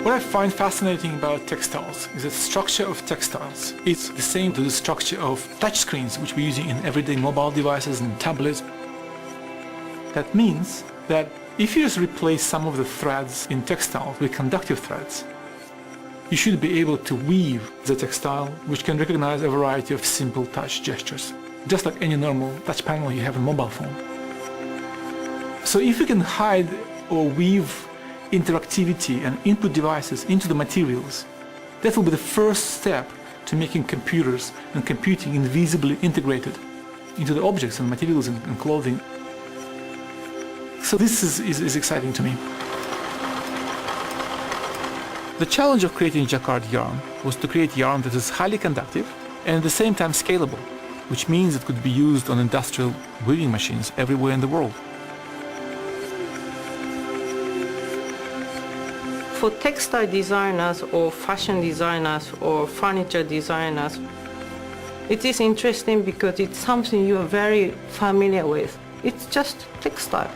What I find fascinating about textiles is the structure of textiles. It's the same to the structure of touchscreens, which we're using in everyday mobile devices and tablets. That means that if you just replace some of the threads in textiles with conductive threads, you should be able to weave the textile, which can recognize a variety of simple touch gestures, just like any normal touch panel you have on a mobile phone. So if you can hide or weave interactivity and input devices into the materials, that will be the first step to making computers and computing invisibly integrated into the objects and materials and clothing. So this is exciting to me. The challenge of creating Jacquard yarn was to create yarn that is highly conductive and at the same time scalable, which means it could be used on industrial weaving machines everywhere in the world. For textile designers or fashion designers or furniture designers, it is interesting because it's something you are very familiar with. It's just textile.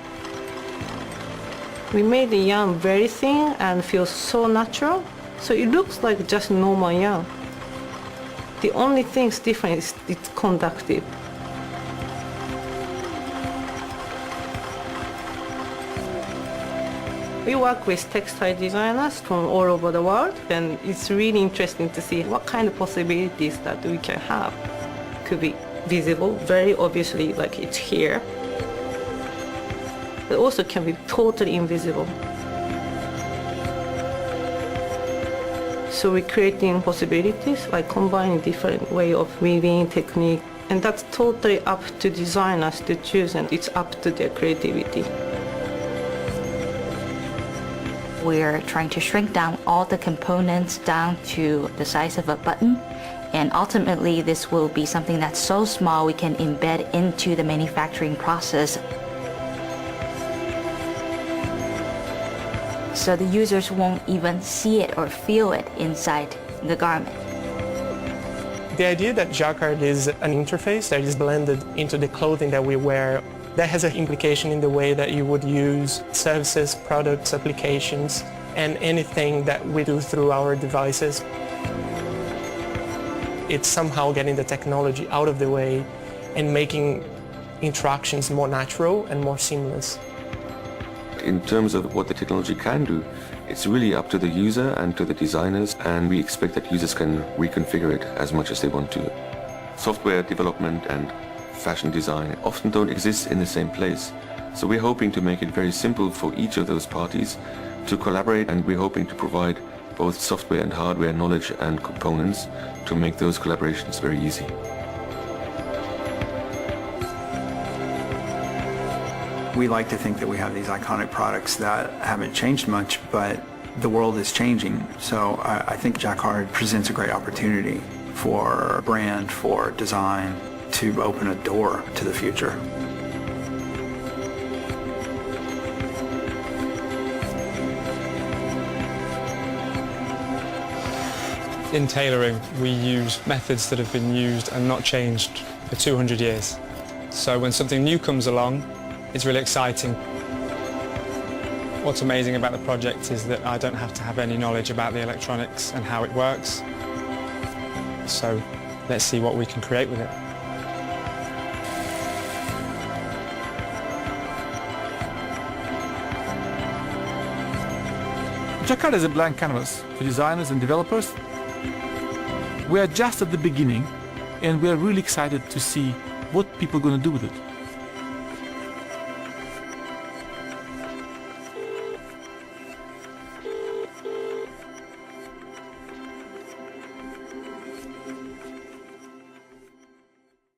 We made the yarn very thin and feels so natural, so it looks like just normal yarn. The only thing that's different is it's conductive. We work with textile designers from all over the world, and it's really interesting to see what kind of possibilities that we can have. Could be visible, very obviously, like it's here. But also can be totally invisible. So we're creating possibilities, like combining different way of weaving technique, and that's totally up to designers to choose, and it's up to their creativity. We're trying to shrink down all the components down to the size of a button, and ultimately this will be something that's so small we can embed into the manufacturing process. So the users won't even see it or feel it inside the garment. The idea that Jacquard is an interface that is blended into the clothing that we wear, that has an implication in the way that you would use services, products, applications, and anything that we do through our devices. It's somehow getting the technology out of the way and making interactions more natural and more seamless. In terms of what the technology can do, it's really up to the user and to the designers, and we expect that users can reconfigure it as much as they want to. Software development and fashion design often don't exist in the same place, so we're hoping to make it very simple for each of those parties to collaborate, and we're hoping to provide both software and hardware knowledge and components to make those collaborations very easy. We like to think that we have these iconic products that haven't changed much, but the world is changing. So I think Jacquard presents a great opportunity for brand, for design, to open a door to the future. In tailoring, we use methods that have been used and not changed for 200 years. So when something new comes along, it's really exciting. What's amazing about the project is that I don't have to have any knowledge about the electronics and how it works. So let's see what we can create with it. Jacquard is a blank canvas for designers and developers. We are just at the beginning, and we are really excited to see what people are going to do with it.